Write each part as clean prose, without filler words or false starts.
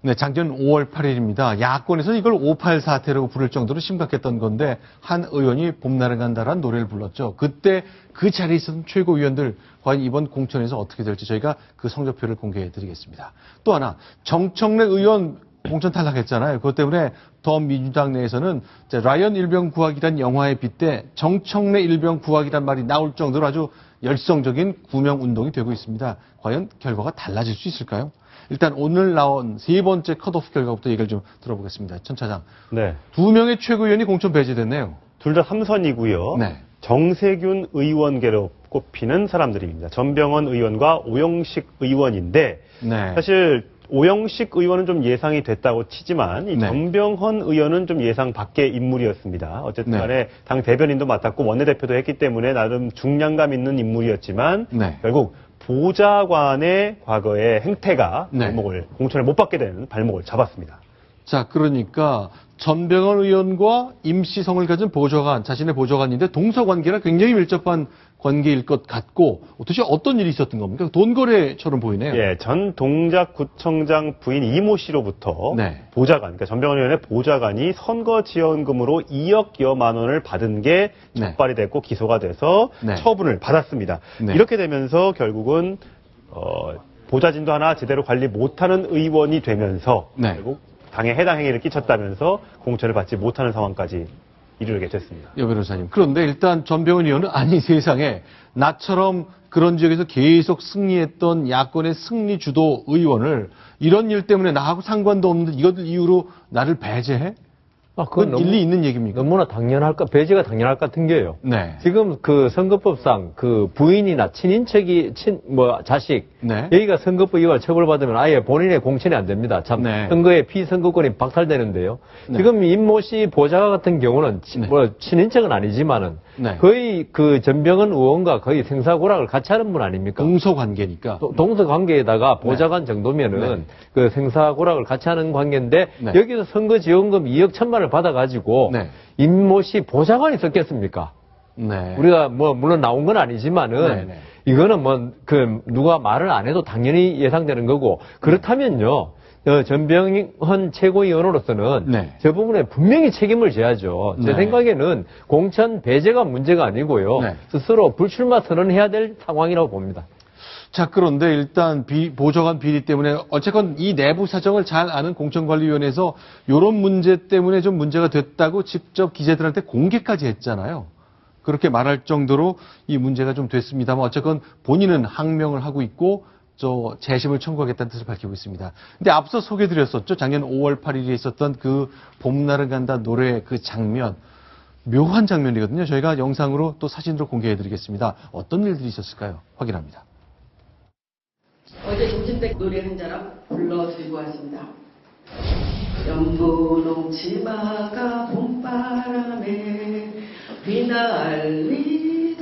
네, 작년 5월 8일입니다. 야권에서 이걸 5.18 사태라고 부를 정도로 심각했던 건데 한 의원이 봄날을 간다라는 노래를 불렀죠. 그때 그 자리에 있었던 최고위원들 과연 이번 공천에서 어떻게 될지 저희가 그 성적표를 공개해드리겠습니다. 또 하나 정청래 의원 공천 탈락했잖아요. 그것 때문에 더민주당 내에서는 라이언 일병 구하기란 영화에 빗대 정청래 일병 구하기란 말이 나올 정도로 아주 열성적인 구명 운동이 되고 있습니다. 과연 결과가 달라질 수 있을까요? 일단 오늘 나온 세 번째 컷오프 결과부터 얘기를 좀 들어보겠습니다. 천 차장. 네. 두 명의 최고위원이 공천 배제됐네요. 둘 다 삼선이고요. 네. 정세균 의원계로 꼽히는 사람들입니다. 전병헌 의원과 오영식 의원인데 네. 사실 오영식 의원은 좀 예상이 됐다고 치지만 이 네. 전병헌 의원은 좀 예상 밖의 인물이었습니다. 어쨌든 간에 네. 당 대변인도 맡았고 원내대표도 했기 때문에 나름 중량감 있는 인물이었지만 네. 결국 보좌관의 과거의 행태가 네. 공천을 못 받게 되는 발목을 잡았습니다. 자, 그러니까 전병헌 의원과 임시성을 가진 보좌관, 자신의 보좌관인데 동서관계라 굉장히 밀접한 관계일 것 같고 도대체 어떤 일이 있었던 겁니까? 돈거래처럼 보이네요. 예, 전 동작구청장 부인 이모 씨로부터 네. 보좌관, 그러니까 전병헌 의원의 보좌관이 선거 지원금으로 2억여만 원을 받은 게 적발이 됐고 기소가 돼서 네. 처분을 받았습니다. 네. 이렇게 되면서 결국은 보좌진도 하나 제대로 관리 못하는 의원이 되면서 네. 결국 당에 해당 행위를 끼쳤다면서 공천을 받지 못하는 상황까지 이르게 됐습니다. 여 변호사님. 그런데 일단 전병헌 의원은 아니 세상에 나처럼 그런 지역에서 계속 승리했던 야권의 승리 주도 의원을 이런 일 때문에 나하고 상관도 없는데 이것들 이유로 나를 배제해? 그건 일리 있는 얘기입니까? 너무나 배제가 당연할 것 같은 게요. 네. 지금 그 선거법상 그 부인이나 친인척이, 자식, 네. 여기가 선거법 위반 처벌받으면 아예 본인의 공천이 안 됩니다. 참, 네. 선거의 피선거권이 박탈되는데요. 네. 지금 임모 씨 보좌관 같은 경우는 네. 친인척은 아니지만은 네. 거의 그 전병헌 의원과 거의 생사고락을 같이 하는 분 아닙니까? 동서관계니까. 동서관계에다가 보좌관 정도면은 네. 그 생사고락을 같이 하는 관계인데 네. 여기서 선거 지원금 2억 1천만 을 받아가지고 네. 임모 씨 보좌관이 썼겠습니까? 네. 우리가 물론 나온 건 아니지만은 네, 네. 이거는 누가 말을 안 해도 당연히 예상되는 거고 그렇다면요. 전병헌 최고위원으로서는 네. 저 부분에 분명히 책임을 져야죠. 제 네. 생각에는 공천 배제가 문제가 아니고요. 네. 스스로 불출마 선언해야 될 상황이라고 봅니다. 자, 그런데 일단 보좌관 비리 때문에 어쨌건 이 내부 사정을 잘 아는 공천관리위원회에서 이런 문제 때문에 좀 문제가 됐다고 직접 기자들한테 공개까지 했잖아요. 그렇게 말할 정도로 이 문제가 좀 됐습니다만 어쨌건 본인은 항명을 하고 있고 재심을 청구하겠다는 뜻을 밝히고 있습니다. 근데 앞서 소개드렸었죠. 작년 5월 8일에 있었던 그 봄날은 간다 노래 그 장면. 묘한 장면이거든요. 저희가 영상으로 또 사진으로 공개해드리겠습니다. 어떤 일들이 있었을까요? 확인합니다. 어제 점심때 노래 한 자랑 불러드리고 왔습니다. 연분홍 치마가 봄바람에 휘날리더라.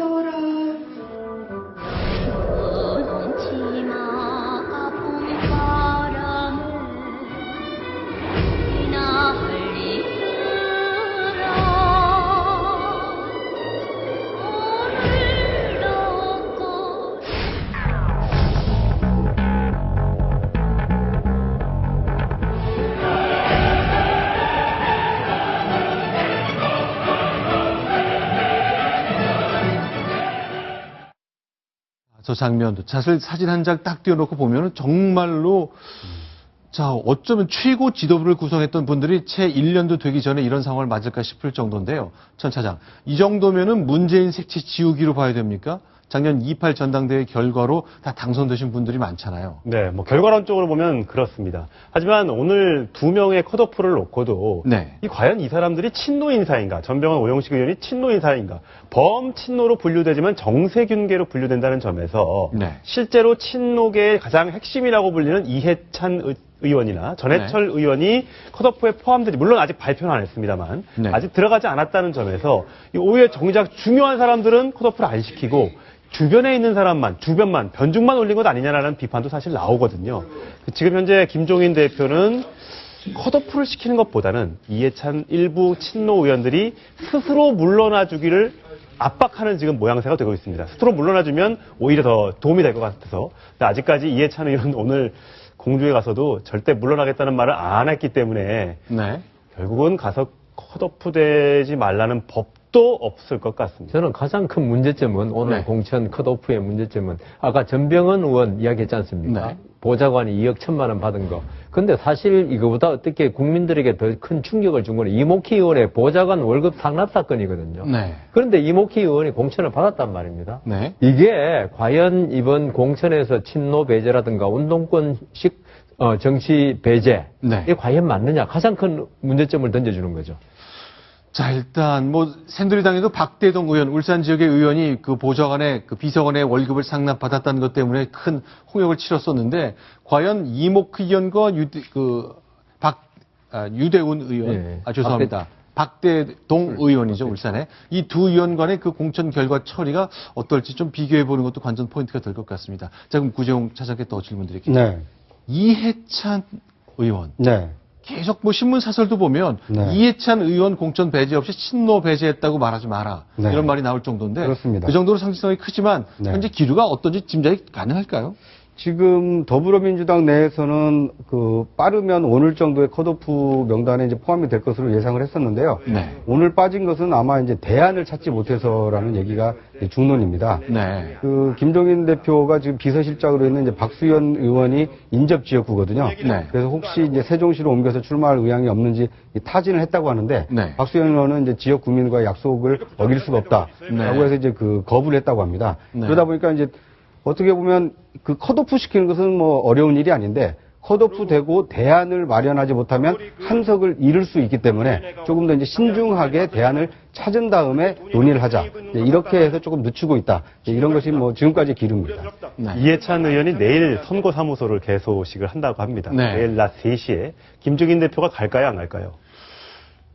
연분홍 치마가 봄바람에 휘날리더라. 저 장면도 사진 한 장 딱 띄워놓고 보면은 정말로 자 어쩌면 최고 지도부를 구성했던 분들이 채 1년도 되기 전에 이런 상황을 맞을까 싶을 정도인데요. 천 차장, 이 정도면은 문재인 색채 지우기로 봐야 됩니까? 작년 28 전당대회 결과로 다 당선되신 분들이 많잖아요. 네, 결과론적으로 보면 그렇습니다. 하지만 오늘 두 명의 컷오프를 놓고도 네. 과연 이 사람들이 친노 인사인가? 전병헌 오영식 의원이 친노 인사인가? 범친노로 분류되지만 정세균계로 분류된다는 점에서 네. 실제로 친노계의 가장 핵심이라고 불리는 이해찬 의원이나 전해철 네. 의원이 컷오프에 포함되지 물론 아직 발표는 안 했습니다만 네. 아직 들어가지 않았다는 점에서 오히려 정작 중요한 사람들은 컷오프를 안 시키고 주변에 있는 사람만, 주변만, 변죽만 올린 것 아니냐라는 비판도 사실 나오거든요. 지금 현재 김종인 대표는 컷오프를 시키는 것보다는 이해찬 일부 친노 의원들이 스스로 물러나 주기를 압박하는 지금 모양새가 되고 있습니다. 스스로 물러나 주면 오히려 더 도움이 될 것 같아서. 아직까지 이해찬 의원 오늘 공주에 가서도 절대 물러나겠다는 말을 안 했기 때문에 네. 결국은 가서 컷오프 되지 말라는 법도 없을 것 같습니다. 저는 가장 큰 문제점은 오늘 네. 공천 컷오프의 문제점은 아까 전병헌 의원 이야기했지 않습니까? 네. 보좌관이 2억 1천만 원 받은 거. 근데 사실 이거보다 어떻게 국민들에게 더 큰 충격을 준 거는 이목희 의원의 보좌관 월급 상납 사건이거든요. 네. 그런데 이목희 의원이 공천을 받았단 말입니다. 네. 이게 과연 이번 공천에서 친노 배제라든가 운동권식 정치 배제 네. 이게 과연 맞느냐 가장 큰 문제점을 던져주는 거죠. 자, 일단 새누리당에도 박대동 의원, 울산 지역의 의원이 그 보좌관의 그 비서관의 월급을 상납받았다는 것 때문에 큰 홍역을 치렀었는데 과연 이목희 의원과 유대훈 의원, 네. 죄송합니다. 박대동 의원이죠, 울산에. 이 두 의원 간의 그 공천 결과 처리가 어떨지 좀 비교해 보는 것도 관전 포인트가 될 것 같습니다. 자, 그럼 구재홍 차장께 더 질문 드릴게요. 네. 이해찬 의원. 네. 계속 신문 사설도 보면 네. 이해찬 의원 공천 배제 없이 친노 배제했다고 말하지 마라. 네. 이런 말이 나올 정도인데 그렇습니다. 그 정도로 상징성이 크지만 네. 현재 기류가 어떤지 짐작이 가능할까요? 지금 더불어민주당 내에서는 빠르면 오늘 정도의 컷오프 명단에 이제 포함이 될 것으로 예상을 했었는데요. 네. 오늘 빠진 것은 아마 이제 대안을 찾지 못해서라는 얘기가 중론입니다. 네. 김종인 대표가 지금 비서실장으로 있는 이제 박수현 의원이 인접 지역구거든요. 네. 그래서 혹시 이제 세종시로 옮겨서 출마할 의향이 없는지 타진을 했다고 하는데 네. 박수현 의원은 이제 지역 구민과의 약속을 어길 수가 없다라고 네. 해서 이제 거부를 했다고 합니다. 네. 그러다 보니까 이제 어떻게 보면 컷오프 시키는 것은 어려운 일이 아닌데 컷오프 되고 대안을 마련하지 못하면 한 석을 잃을 수 있기 때문에 조금 더 이제 신중하게 대안을 찾은 다음에 논의를 하자. 이렇게 해서 조금 늦추고 있다. 이런 것이 지금까지 기류입니다. 네. 이해찬 의원이 내일 선거사무소를 개소식을 한다고 합니다. 네. 내일 낮 3시에 김종인 대표가 갈까요, 안 갈까요?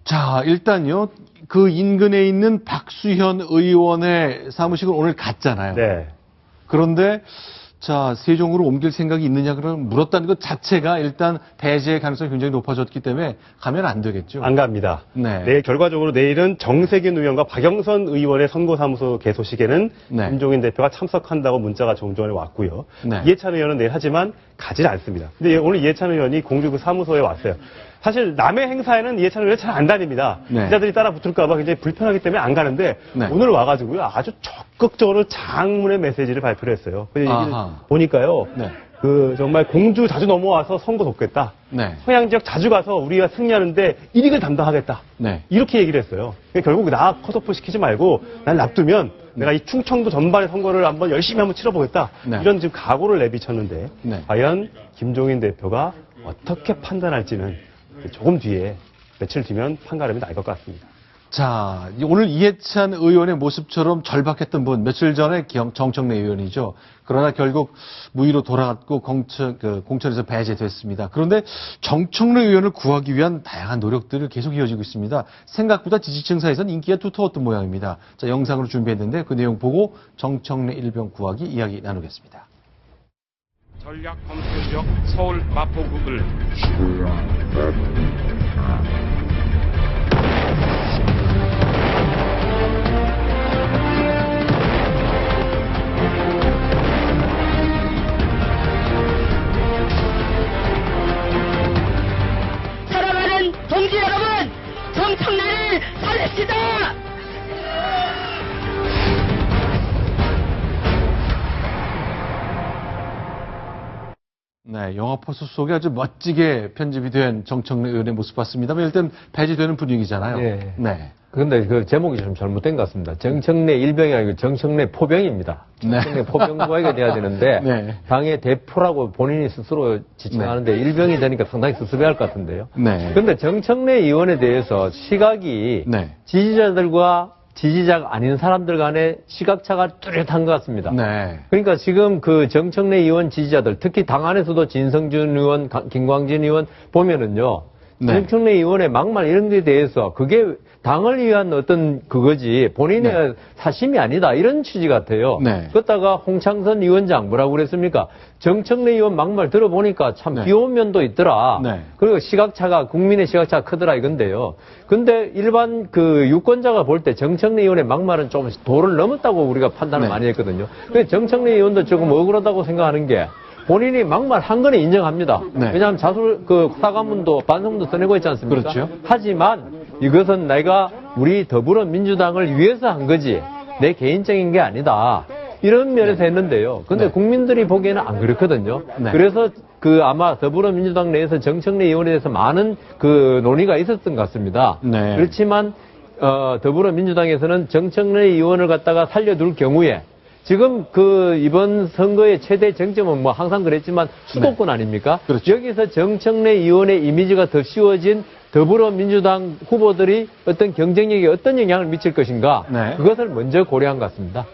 자, 일단요. 그 인근에 있는 박수현 의원의 사무실을 오늘 갔잖아요. 네. 그런데 자, 세종으로 옮길 생각이 있느냐 그러면 물었다는 것 자체가 일단 배제의 가능성이 굉장히 높아졌기 때문에 가면 안 되겠죠. 안 갑니다. 네. 내일 결과적으로 내일은 정세균 의원과 박영선 의원의 선거사무소 개소식에는 네. 김종인 대표가 참석한다고 문자가 종전에 왔고요. 네. 이해찬 의원은 내일 하지만 가질 않습니다. 근데 오늘 이해찬 의원이 공주 그 사무소에 왔어요. 사실 남의 행사에는 이해찬 의원이 잘 안 다닙니다. 네. 기자들이 따라 붙을까봐 굉장히 불편하기 때문에 안 가는데 네. 오늘 와가지고요 아주 적극적으로 장문의 메시지를 발표를 했어요. 그 얘기를 아하. 보니까요. 네. 정말 공주 자주 넘어와서 선거 돕겠다. 네. 서양 지역 자주 가서 우리가 승리하는데 1위를 담당하겠다. 네. 이렇게 얘기를 했어요. 그러니까 결국 나 컷오프 시키지 말고 난 놔두면 내가 이 충청도 전반의 선거를 열심히 한번 치러보겠다. 네. 이런 지금 각오를 내비쳤는데 네. 과연 김종인 대표가 어떻게 판단할지는 조금 뒤에 며칠 뒤면 판가름이 날 것 같습니다. 자, 오늘 이해찬 의원의 모습처럼 절박했던 분, 며칠 전에 정청래 의원이죠. 그러나 결국 무위로 돌아갔고 공천에서 배제됐습니다. 그런데 정청래 의원을 구하기 위한 다양한 노력들을 계속 이어지고 있습니다. 생각보다 지지층 사이에서는 인기가 두터웠던 모양입니다. 자, 영상으로 준비했는데 그 내용 보고 정청래 일병 구하기 이야기 나누겠습니다. 전략 검색역 서울 마포구을 사랑하는 동지 여러분, 정청래를 살립시다. 네, 영화 포스 속에 아주 멋지게 편집이 된 정청래 의원의 모습 봤습니다만 일단 배제되는 분위기잖아요. 예. 네. 그런데 그 제목이 좀 잘못된 것 같습니다. 정청래 일병이 아니고 정청래 포병입니다. 네. 정청래 포병구하게 돼야 되는데 네. 당의 대표라고 본인이 스스로 지칭하는데 일병이 되니까 상당히 씁쓸해할 것 같은데요. 네. 그런데 정청래 의원에 대해서 시각이 네. 지지자들과 지지자가 아닌 사람들 간의 시각차가 뚜렷한 것 같습니다. 네. 그러니까 지금 그 정청래 의원 지지자들, 특히 당 안에서도 진성준 의원, 김광진 의원 보면은요, 네. 정청래 의원의 막말 이런 데 대해서 그게 당을 위한 어떤 그거지 본인의 네. 사심이 아니다 이런 취지 같아요. 네. 그러다가 홍창선 위원장 뭐라고 그랬습니까? 정청래 의원 막말 들어보니까 참 네. 귀여운 면도 있더라. 네. 그리고 시각차가 국민의 시각차가 크더라 이건데요. 근데 일반 그 유권자가 볼 때 정청래 의원의 막말은 조금 도를 넘었다고 우리가 판단을 네. 많이 했거든요. 근데 정청래 의원도 조금 억울하다고 생각하는 게 본인이 막말한 거는 인정합니다. 네. 왜냐하면 사과문도 반성문도 써내고 있지 않습니까? 그렇죠. 하지만 이것은 내가 우리 더불어민주당을 위해서 한 거지 내 개인적인 게 아니다. 이런 면에서 했는데요. 근데 네. 국민들이 보기에는 안 그렇거든요. 네. 그래서 아마 더불어민주당 내에서 정청래 의원에 대해서 많은 논의가 있었던 것 같습니다. 네. 그렇지만 더불어민주당에서는 정청래 의원을 갖다가 살려둘 경우에 지금 이번 선거의 최대 쟁점은 뭐 항상 그랬지만 수도권 아닙니까? 그렇죠. 여기서 정청래 의원의 이미지가 더 씌워진 더불어민주당 후보들이 어떤 경쟁력에 어떤 영향을 미칠 것인가? 네. 그것을 먼저 고려한 것 같습니다.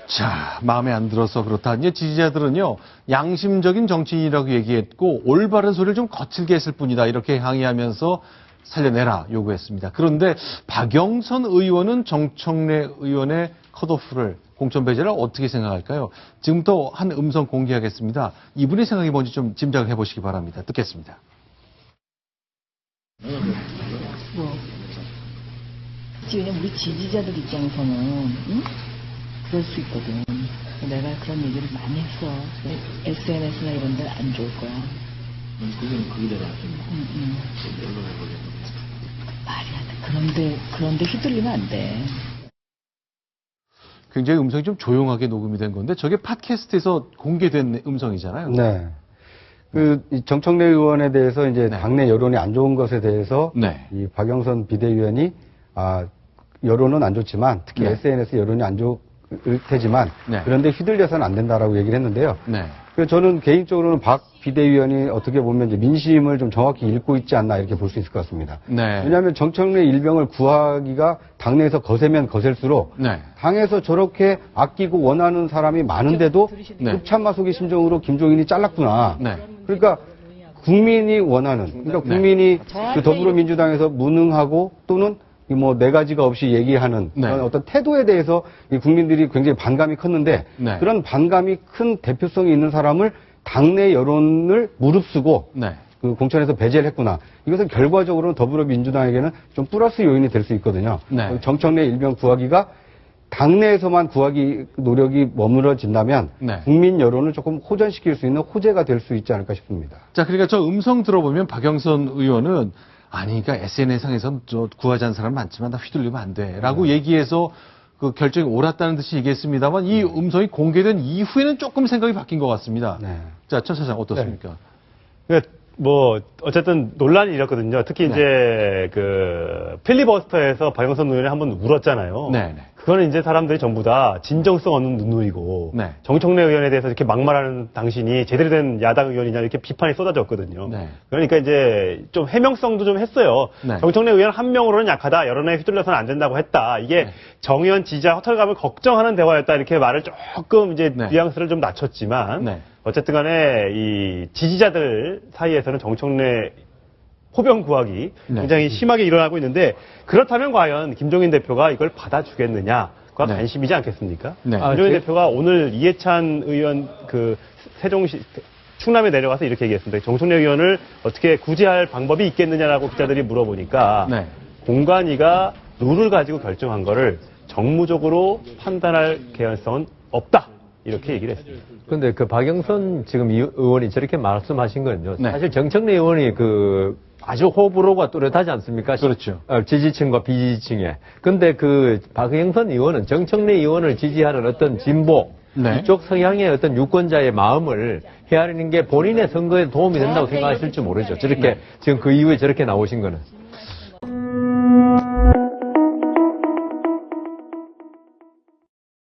자, 마음에 안 들어서 그렇다. 이제 지지자들은요, 양심적인 정치인이라고 얘기했고, 올바른 소리를 좀 거칠게 했을 뿐이다. 이렇게 항의하면서 살려내라 요구했습니다. 그런데 박영선 의원은 정청래 의원의 컷오프를, 공천 배제를 어떻게 생각할까요? 지금부터 한 음성 공개하겠습니다. 이분의 생각이 뭔지 좀 짐작을 해보시기 바랍니다. 듣겠습니다. 왜냐면 우리 지지자들 입장에서는 응? 그럴 수 있거든. 내가 그런 얘기를 많이 했어. SNS나 이런 데는 안 좋을 거야. 그대로 하시면 말이 안 돼. 그런데 휘둘리면 안 돼. 굉장히 음성이 좀 조용하게 녹음이 된 건데 저게 팟캐스트에서 공개된 음성이잖아요. 네. 이 정청래 의원에 대해서 이제 네. 당내 여론이 안 좋은 것에 대해서 네. 이 박영선 비대위원이 여론은 안 좋지만 특히 네. SNS 여론이 안 좋을 테지만 네. 그런데 휘둘려서는 안 된다라고 얘기를 했는데요. 네. 그래서 저는 개인적으로는 박 비대위원이 어떻게 보면 이제 민심을 좀 정확히 읽고 있지 않나 이렇게 볼 수 있을 것 같습니다. 네. 왜냐하면 정청래 일병을 구하기가 당내에서 거세면 거셀수록 네. 당에서 저렇게 아끼고 원하는 사람이 많은데도 네. 급참마속의 심정으로 김종인이 잘랐구나. 네. 그러니까 국민이 원하는, 그러니까 국민이 그 더불어민주당에서 무능하고 또는 뭐 네 가지가 없이 얘기하는 네. 그런 어떤 태도에 대해서 이 국민들이 굉장히 반감이 컸는데 네. 그런 반감이 큰 대표성이 있는 사람을 당내 여론을 무릅쓰고 네. 그 공천에서 배제를 했구나. 이것은 결과적으로는 더불어민주당에게는 좀 플러스 요인이 될 수 있거든요. 네. 정청래 일병 구하기가 당내에서만 구하기 노력이 머물러진다면 네. 국민 여론을 조금 호전시킬 수 있는 호재가 될 수 있지 않을까 싶습니다. 자, 그러니까 저 음성 들어보면 박영선 의원은 아니, 그러니까 SNS상에서 저 구하자는 사람 많지만 나 휘둘리면 안 돼. 라고 얘기해서 그 결정이 옳았다는 듯이 얘기했습니다만 이 음성이 공개된 이후에는 조금 생각이 바뀐 것 같습니다. 네. 자, 천 차장 어떻습니까? 그러니까 뭐 어쨌든 논란이 일었거든요. 특히 네. 이제 그 필리버스터에서 박영선 의원이 한번 울었잖아요. 네. 그거는 이제 사람들이 전부 다 진정성 없는 눈물이고 네. 정청래 의원에 대해서 이렇게 막말하는 당신이 제대로 된 야당 의원이냐 이렇게 비판이 쏟아졌거든요. 네. 그러니까 이제 좀 해명성도 좀 했어요. 네. 정청래 의원 한 명으로는 약하다. 여론에 휘둘려서는 안 된다고 했다. 이게 네. 정 의원 지지자 허탈감을 걱정하는 대화였다. 이렇게 말을 조금 이제 네. 뉘앙스를 좀 낮췄지만 네. 어쨌든 간에 이 지지자들 사이에서는 정청래 호병 구하기 네. 굉장히 심하게 일어나고 있는데 그렇다면 과연 김종인 대표가 이걸 받아주겠느냐가 네. 관심이지 않겠습니까? 네. 김종인 대표가 오늘 이해찬 의원 그 세종시 충남에 내려가서 이렇게 얘기했습니다. 정청래 의원을 어떻게 구제할 방법이 있겠느냐라고 기자들이 물어보니까 네. 공관위가 룰을 가지고 결정한 거를 정무적으로 판단할 개연성은 없다. 이렇게 얘기를 했습니다. 근데 그 박영선 지금 의원이 저렇게 말씀하신 건요. 네. 사실 정청래 의원이 아주 호불호가 뚜렷하지 않습니까? 그렇죠. 지지층과 비지지층에. 근데 그 박영선 의원은 정청래 의원을 지지하는 어떤 진보, 네. 이쪽 성향의 어떤 유권자의 마음을 헤아리는 게 본인의 선거에 도움이 된다고 생각하실지 모르죠. 저렇게, 지금 그 이후에 저렇게 나오신 거는.